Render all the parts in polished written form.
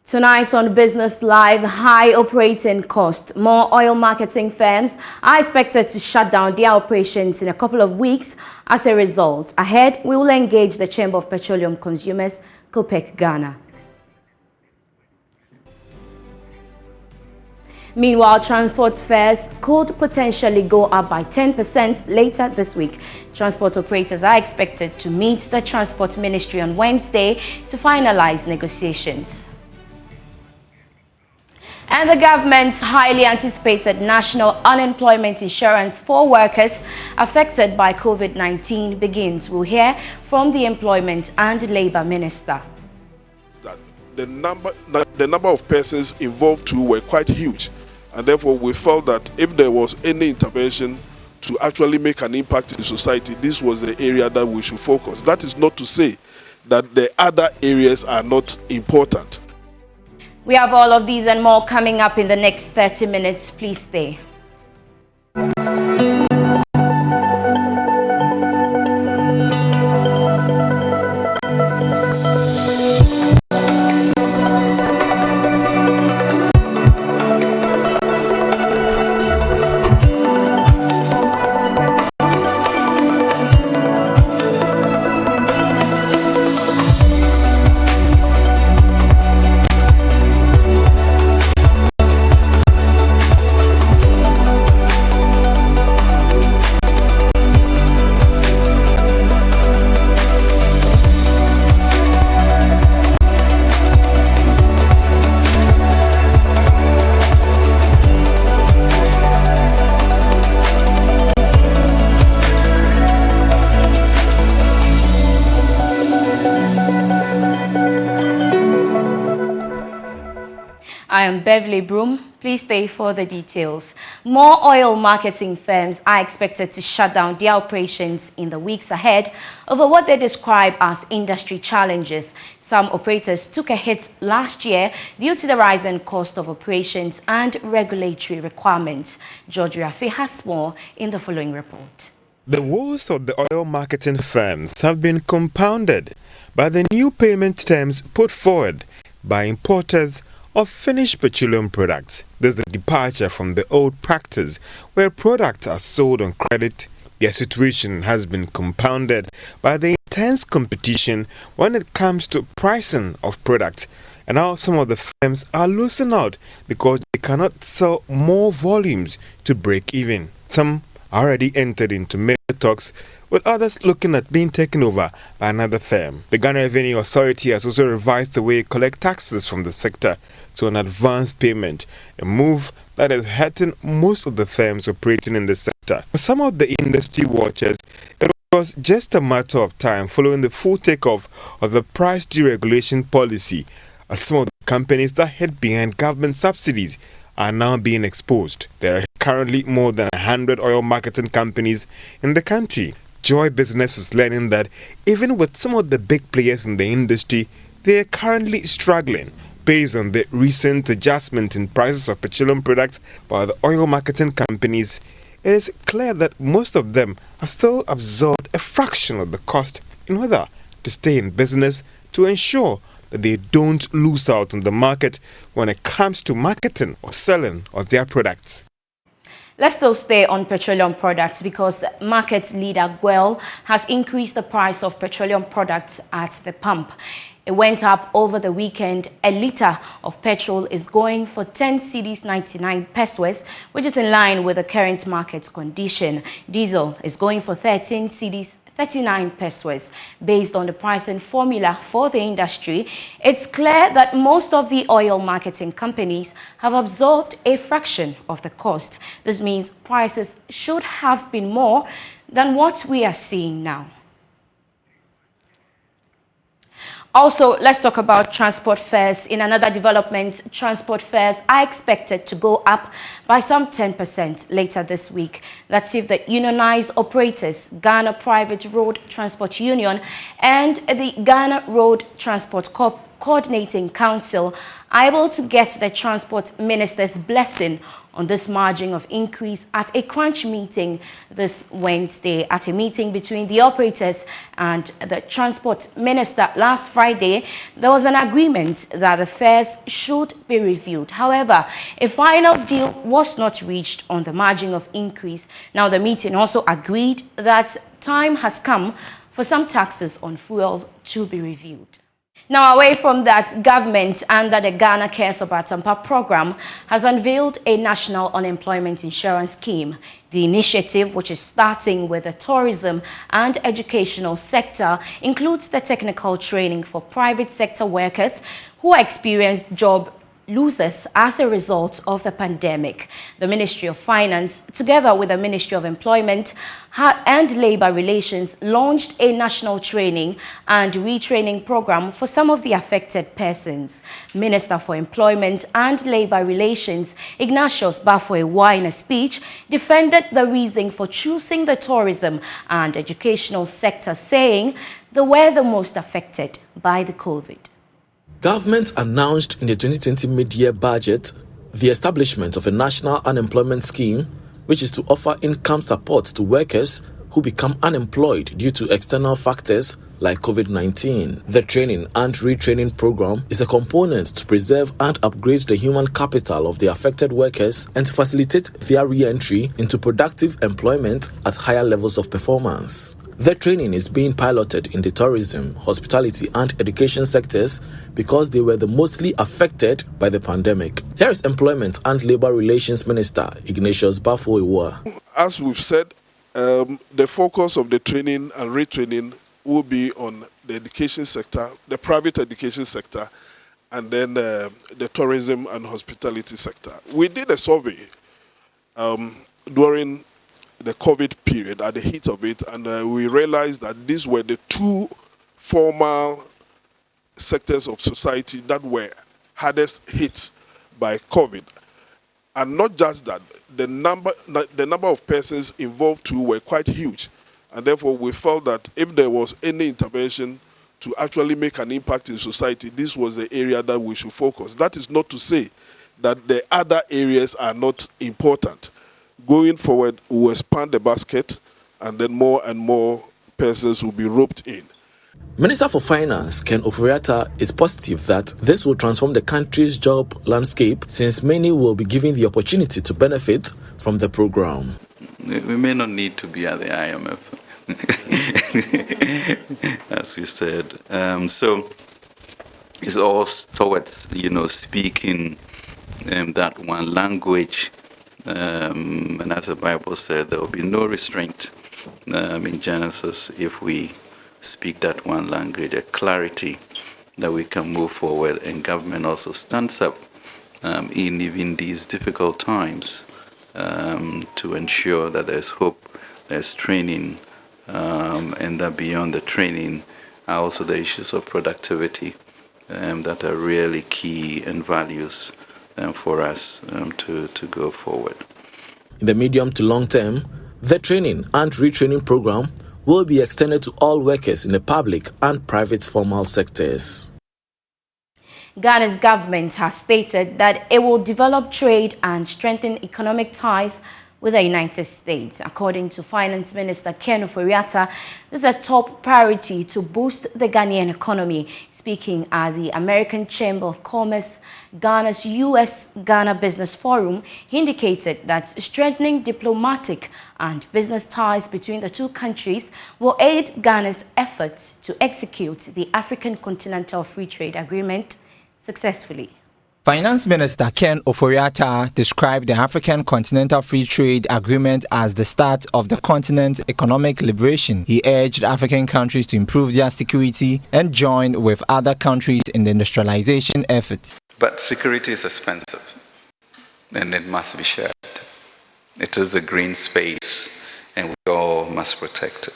Tonight on Business Live, high operating cost. More oil marketing firms are expected to shut down their operations in a couple of weeks as a result. Ahead, we will engage the Chamber of Petroleum Consumers, COPEC Ghana. Meanwhile, transport fares could potentially go up by 10% later this week. Transport operators are expected to meet the Transport Ministry on Wednesday to finalize negotiations. And the government's highly anticipated national unemployment insurance for workers affected by COVID-19 begins. We'll hear from the Employment and Labour Minister. The number of persons involved too were quite huge, and therefore we felt that if there was any intervention to actually make an impact in society, this was the area that we should focus. That is not to say that the other areas are not important. We have all of these and more coming up in the next 30 minutes. Please stay. I am Beverly Broohm. Please stay for the details. More oil marketing firms are expected to shut down their operations in the weeks ahead over what they describe as industry challenges. Some operators took a hit last year due to the rising cost of operations and regulatory requirements. George Rafi has more in the following report. The woes of the oil marketing firms have been compounded by the new payment terms put forward by importers of finished petroleum products. There's a departure from the old practice where products are sold on credit. Their situation has been compounded by the intense competition when it comes to pricing of products. And now some of the firms are losing out because they cannot sell more volumes to break even. Some already entered into major talks, with others looking at being taken over by another firm. The Ghana Revenue Authority has also revised the way it collects taxes from the sector to an advanced payment, a move that is hurting most of the firms operating in the sector. For some of the industry watchers, it was just a matter of time following the full takeoff of the price deregulation policy, as some of the companies that hid behind government subsidies are now being exposed. There are currently more than 100 oil marketing companies in the country. Joy Business is learning that even with some of the big players in the industry, they are currently struggling. Based on the recent adjustment in prices of petroleum products by the oil marketing companies, it is clear that most of them have still absorbed a fraction of the cost in order to stay in business, to ensure that they don't lose out on the market when it comes to marketing or selling of their products. Let's still stay on petroleum products because market leader Guel has increased the price of petroleum products at the pump. It went up over the weekend. A litre of petrol is going for 10 cedis 99 pesos, which is in line with the current market condition. Diesel is going for 13 cedis 39 pesos. Based on the pricing formula for the industry, it's clear that most of the oil marketing companies have absorbed a fraction of the cost. This means prices should have been more than what we are seeing now. Also, let's talk about transport fares. In another development, transport fares are expected to go up by some 10% later this week. That's if the unionized operators, Ghana Private Road Transport Union and the Ghana Road Transport Coordinating Council are able to get the Transport Minister's blessing on this margin of increase at a crunch meeting this Wednesday. At a meeting between the operators and the Transport Minister last Friday, there was an agreement that the fares should be reviewed. However, a final deal was not reached on the margin of increase. Now, the meeting also agreed that time has come for some taxes on fuel to be reviewed. Now, away from that, government under the Ghana Cares of Atampa program has unveiled a national unemployment insurance scheme. The initiative, which is starting with the tourism and educational sector, includes the technical training for private sector workers who experienced job losses as a result of the pandemic. The Ministry of Finance, together with the Ministry of Employment and Labour Relations, launched a national training and retraining program for some of the affected persons. Minister for Employment and Labour Relations, Ignatius Bafo-Ewa, in a speech, defended the reason for choosing the tourism and educational sector, saying they were the most affected by the COVID. Government announced in the 2020 mid-year budget the establishment of a national unemployment scheme, which is to offer income support to workers who become unemployed due to external factors like COVID-19. The training and retraining program is a component to preserve and upgrade the human capital of the affected workers and to facilitate their re-entry into productive employment at higher levels of performance. The training is being piloted in the tourism, hospitality and education sectors because they were the mostly affected by the pandemic. Here is Employment and Labour Relations Minister Ignatius Bafo-Ewa. As we've said, the focus of the training and retraining will be on the education sector, the private education sector, and then the tourism and hospitality sector. We did a survey during the COVID period, at the heat of it, and we realized that these were the two formal sectors of society that were hardest hit by COVID. And not just that, the number of persons involved too were quite huge. And therefore, we felt that if there was any intervention to actually make an impact in society, this was the area that we should focus. That is not to say that the other areas are not important. Going forward, we will expand the basket, and then more and more persons will be roped in. Minister for Finance, Ken Ofori-Atta, is positive that this will transform the country's job landscape since many will be given the opportunity to benefit from the program. We may not need to be at the IMF, as we said. So it's all towards, speaking that one language. And as the Bible said, there will be no restraint in Genesis if we speak that one language, a clarity that we can move forward, and government also stands up in even these difficult times to ensure that there's hope, there's training, and that beyond the training are also the issues of productivity that are really key and values for us to go forward. In the medium to long term, the training and retraining program will be extended to all workers in the public and private formal sectors. Ghana's government has stated that it will develop trade and strengthen economic ties with the United States. According to Finance Minister Ken Ofori-Atta, this is a top priority to boost the Ghanaian economy. Speaking at the American Chamber of Commerce, Ghana's U.S.-Ghana Business Forum, he indicated that strengthening diplomatic and business ties between the two countries will aid Ghana's efforts to execute the African Continental Free Trade Agreement successfully. Finance Minister Ken Ofori-Atta described the African Continental Free Trade Agreement as the start of the continent's economic liberation. He urged African countries to improve their security and join with other countries in the industrialization effort. But security is expensive, and it must be shared. It is a green space, and we all must protect it.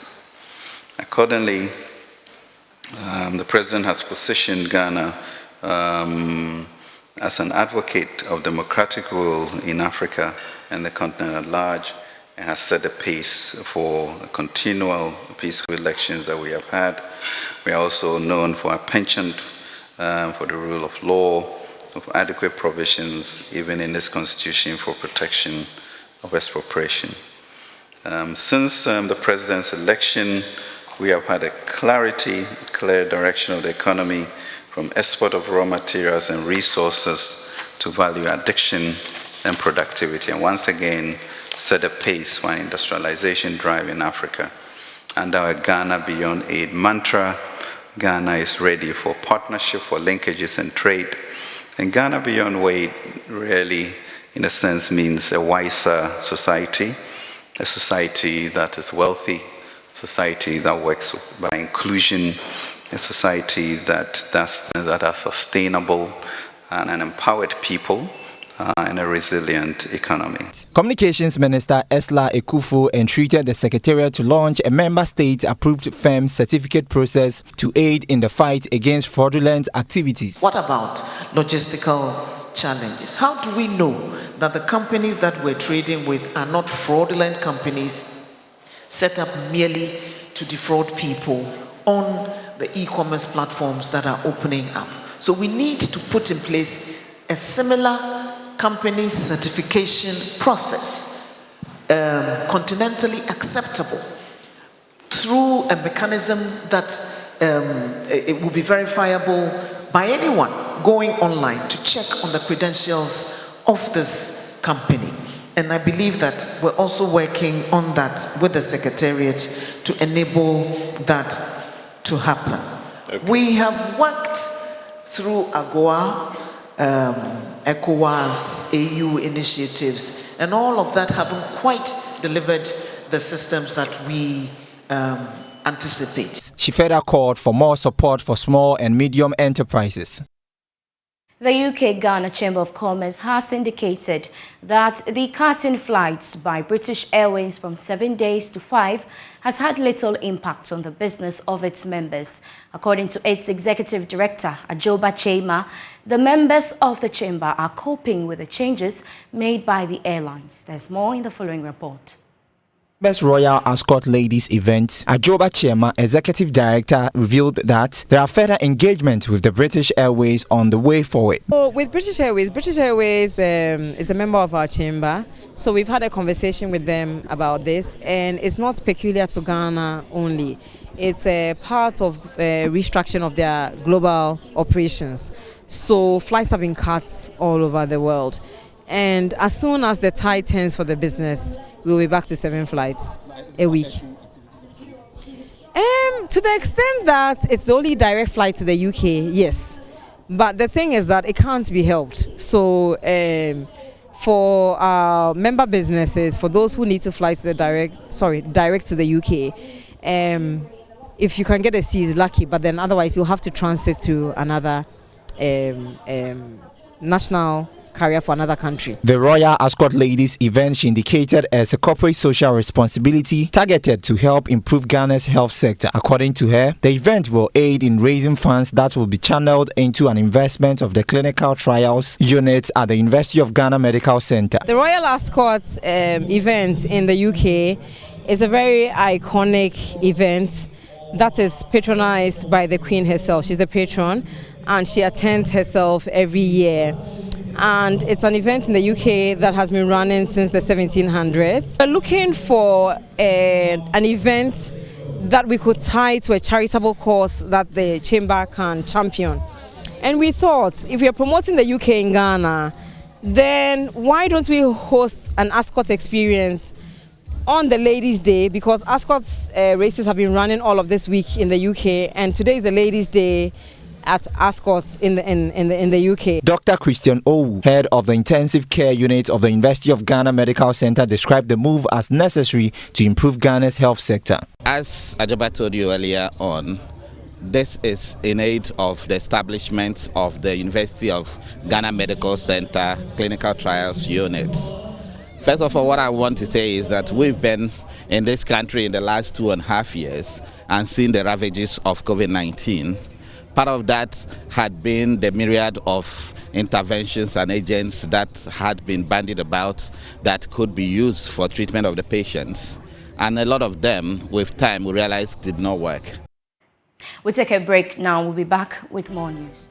Accordingly, the President has positioned Ghana as an advocate of democratic rule in Africa and the continent at large, and has set the pace for the continual peaceful elections that we have had. We are also known for our penchant for the rule of law, of adequate provisions, even in this constitution, for protection of expropriation. Since the president's election, we have had a clear direction of the economy from export of raw materials and resources to value addition and productivity, and once again set a pace for an industrialization drive in Africa. Under our Ghana Beyond Aid mantra, Ghana is ready for partnership, for linkages and trade. And Ghana Beyond Aid really, in a sense, means a wiser society, a society that is wealthy, a society that works by inclusion, a society that does things that are sustainable, and an empowered people, and a resilient economy. Communications Minister Esla Ekufo entreated the Secretariat to launch a member state-approved firm certificate process to aid in the fight against fraudulent activities. What about logistical challenges? How do we know that the companies that we're trading with are not fraudulent companies set up merely to defraud people on the e-commerce platforms that are opening up? So we need to put in place a similar company certification process, continentally acceptable, through a mechanism that it will be verifiable by anyone going online to check on the credentials of this company. And I believe that we're also working on that with the Secretariat to enable that to happen. Okay. We have worked through AGOA, ECOWAS, AU initiatives, and all of that haven't quite delivered the systems that we anticipate. She further called for more support for small and medium enterprises. The UK-Ghana Chamber of Commerce has indicated that the cutting flights by British Airways from 7 days to 5 has had little impact on the business of its members. According to its Executive Director, Ajoba Chema, the members of the Chamber are coping with the changes made by the airlines. There's more in the following report. Best Royal Ascot Ladies event, Ajoba Chema, Executive Director, revealed that there are further engagement with the British Airways on the way forward. So with British Airways is a member of our chamber, so we've had a conversation with them about this, and it's not peculiar to Ghana only. It's a part of restructuring of their global operations. So flights have been cut all over the world. And as soon as the tide turns for the business, we'll be back to 7 flights a week. To the extent that it's the only direct flight to the UK, yes. But the thing is that it can't be helped. So for our member businesses, for those who need to fly to the direct to the UK, if you can get a seat, is lucky. But then otherwise, you'll have to transit to another national carrier for another country. The Royal Ascot Ladies event she indicated as a corporate social responsibility targeted to help improve Ghana's health sector. According to her, the event will aid in raising funds that will be channeled into an investment of the clinical trials unit at the University of Ghana Medical Center. The Royal Ascot event in the UK is a very iconic event that is patronized by the Queen herself. She's the patron and she attends herself every year. And it's an event in the UK that has been running since the 1700s. We're looking for an event that we could tie to a charitable cause that the Chamber can champion. And we thought, if we are promoting the UK in Ghana, then why don't we host an Ascot experience on the Ladies' Day? Because Ascot's races have been running all of this week in the UK, and today is the Ladies' Day at Ascot in the UK. Dr. Christian Owu, head of the intensive care unit of the University of Ghana Medical Center, described the move as necessary to improve Ghana's health sector. As Ajoba told you earlier on, this is in aid of the establishment of the University of Ghana Medical Center Clinical Trials Unit. First of all, what I want to say is that we've been in this country in the last 2.5 years and seen the ravages of COVID-19. Part of that had been the myriad of interventions and agents that had been bandied about that could be used for treatment of the patients. And a lot of them, with time, we realized did not work. We'll take a break now. We'll be back with more news.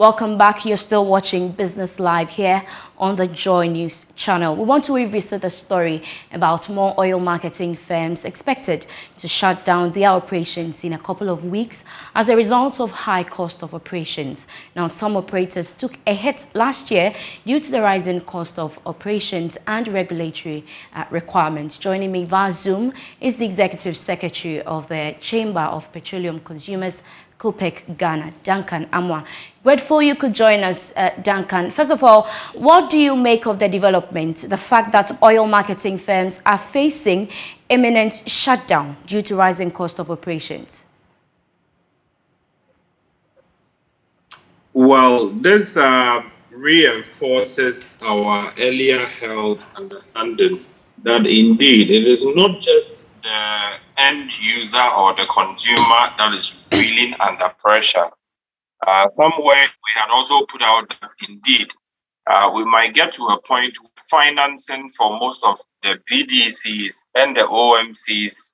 Welcome back. You're still watching Business Live here on the Joy News channel. We want to revisit the story about more oil marketing firms expected to shut down their operations in a couple of weeks as a result of high cost of operations. Now, some operators took a hit last year due to the rising cost of operations and regulatory requirements. Joining me via Zoom is the Executive Secretary of the Chamber of Petroleum Consumers, COPEC Ghana, Duncan Amwa. Grateful you could join us, Duncan. First of all, what do you make of the development, the fact that oil marketing firms are facing imminent shutdown due to rising cost of operations? Well, this reinforces our earlier held understanding that indeed it is not just the end user or the consumer that is reeling under pressure. Somewhere we had also put out that indeed we might get to a point where financing for most of the BDCs and the OMCs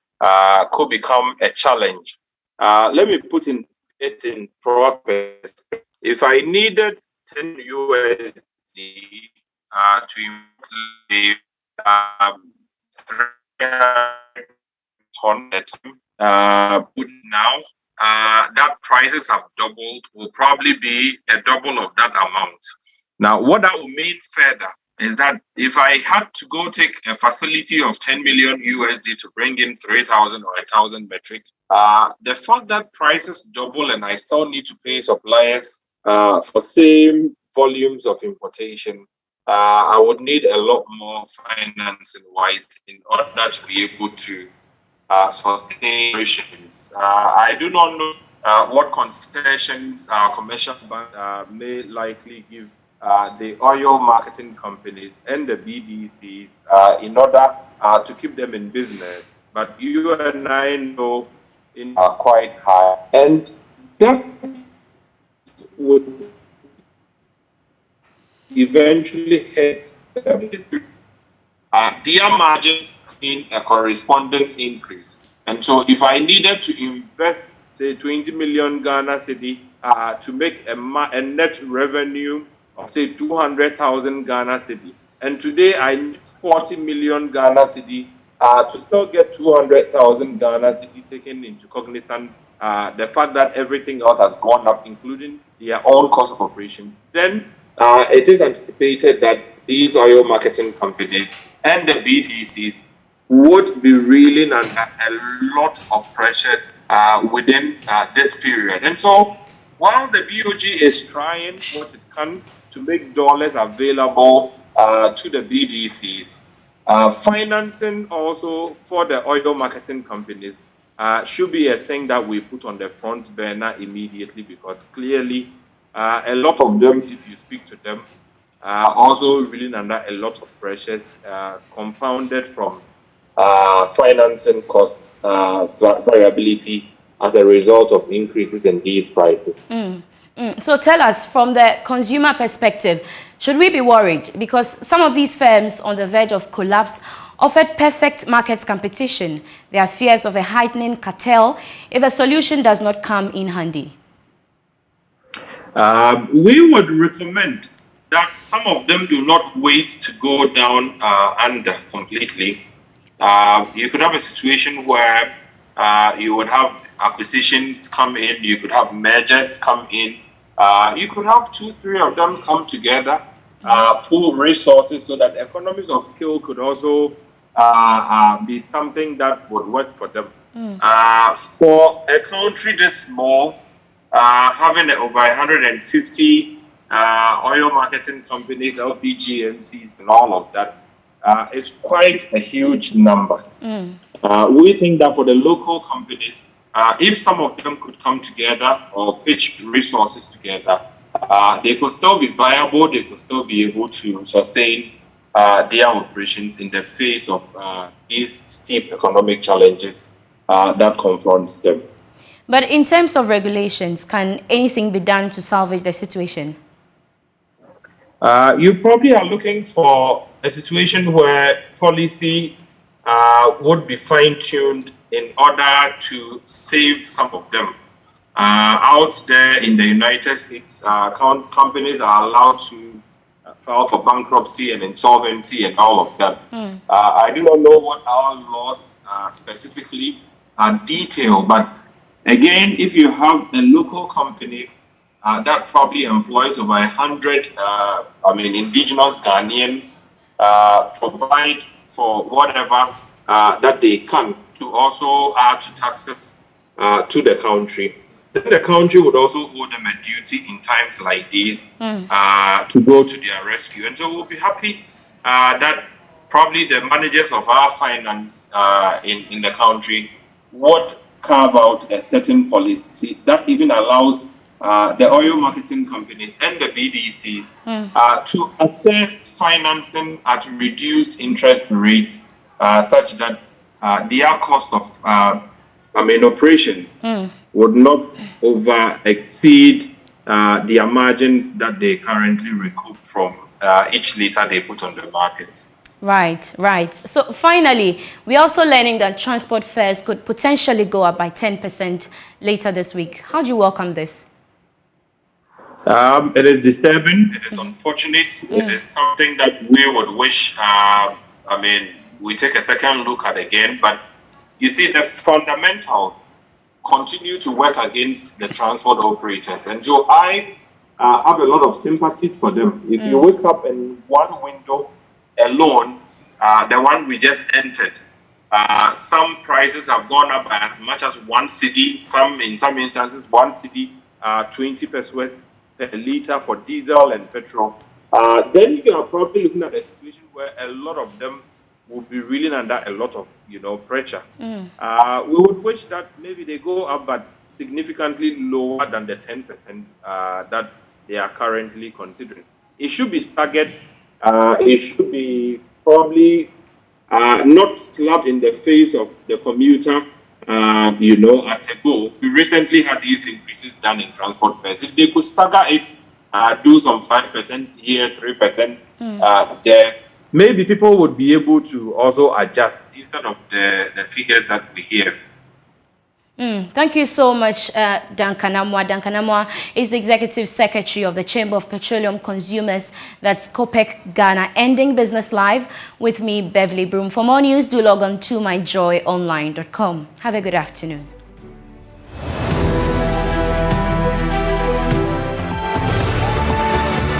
could become a challenge. Let me put it in proper perspective. If I needed 10 USD to invest 300 now, that prices have doubled, will probably be a double of that amount. Now, what that will mean further is that if I had to go take a facility of 10 million USD to bring in 3,000 or 1,000 metric, the fact that prices double and I still need to pay suppliers for same volumes of importation, I would need a lot more financing wise in order to be able to sustain operations. I do not know what concessions our commercial bank may likely give the oil marketing companies and the BDCs in order to keep them in business. But you and I know are quite high, and that would eventually hit them. Their margins in a corresponding increase. And so if I needed to invest, say, 20 million Ghana cedi to make a net revenue of, say, 200,000 Ghana cedi, and today I need 40 million Ghana cedi to still get 200,000 Ghana cedi, taken into cognizance the fact that everything else has gone up, including their own cost of operations, then it is anticipated that these oil marketing companies and the BDCs would be reeling under a lot of pressures within this period. And so, whilst the BOG is trying what it can to make dollars available to the BDCs, financing also for the oil marketing companies should be a thing that we put on the front burner immediately, because clearly a lot of them, if you speak to them, also reeling under a lot of pressures compounded from financing costs variability as a result of increases in these prices. So tell us, from the consumer perspective, should we be worried? Because some of these firms on the verge of collapse offered perfect market competition. There are fears of a heightening cartel if a solution does not come in handy. We would recommend that some of them do not wait to go down under completely. You could have a situation where you would have acquisitions come in, you could have mergers come in, you could have 2-3 of them come together, pool resources so that economies of scale could also be something that would work for them. For a country this small, having over 150 oil marketing companies, LPG, MCs, and all of that is quite a huge number. We think that for the local companies, if some of them could come together or pitch resources together, they could still be viable, they could still be able to sustain their operations in the face of these steep economic challenges that confronts them. But in terms of regulations, can anything be done to salvage the situation? You probably are looking for a situation where policy would be fine-tuned in order to save some of them. out there in the United States, companies are allowed to file for bankruptcy and insolvency and all of that. I do not know what our laws specifically detail, but again, if you have a local company that probably employs over 100, indigenous Ghanaians, provide for whatever that they can to also add to taxes to the country, then the country would also owe them a duty in times like these to go to their rescue. And so we'll be happy that probably the managers of our finance in the country would carve out a certain policy that even allows the oil marketing companies and the BDCs to assess financing at reduced interest rates such that their cost of operations would not over exceed their margins that they currently recoup from each liter they put on the market. Right, right. So finally, we're also learning that transport fares could potentially go up by 10% later this week. How do you welcome this? It is disturbing. It is unfortunate. It is something that we would wish, we take a second look at again. But you see, the fundamentals continue to work against the transport operators. And so I have a lot of sympathies for them. If you wake up in one window alone, the one we just entered, some prices have gone up by as much as 1 cedi, in some instances 1 cedi, 20 pesos per liter for diesel and petrol. Then you are probably looking at a situation where a lot of them will be reeling under a lot of pressure. We would wish that maybe they go up, but significantly lower than the 10% that they are currently considering. It should be staggered. It should be probably not slapped in the face of the commuter, at a go. We recently had these increases done in transport fares. If they could stagger it, do some 5% here, 3% there, maybe people would be able to also adjust instead of the figures that we hear. Thank you so much, Duncan Amwa. Duncan Amwa is the Executive Secretary of the Chamber of Petroleum Consumers, that's COPEC Ghana. Ending Business Live with me, Beverly Broohm. For more news, do log on to myjoyonline.com. Have a good afternoon.